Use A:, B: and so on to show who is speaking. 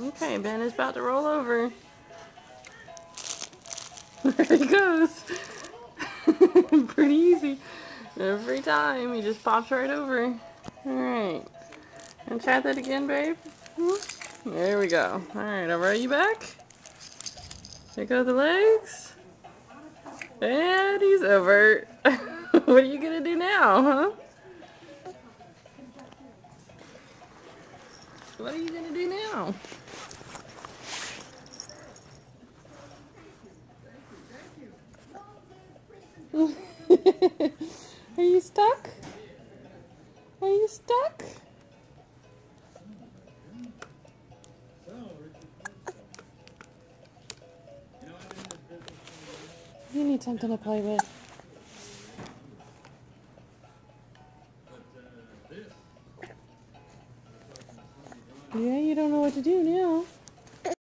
A: Okay, Ben is about to roll over. There he goes. Pretty easy. Every time, he just pops right over. Alright. And try that again, babe. There we go. Alright, I'll roll you back. There go the legs. And he's over. What are you gonna do now, huh? What are you gonna do now? Are you stuck? Are you stuck? You need something to play with. Yeah, you don't know what to do now.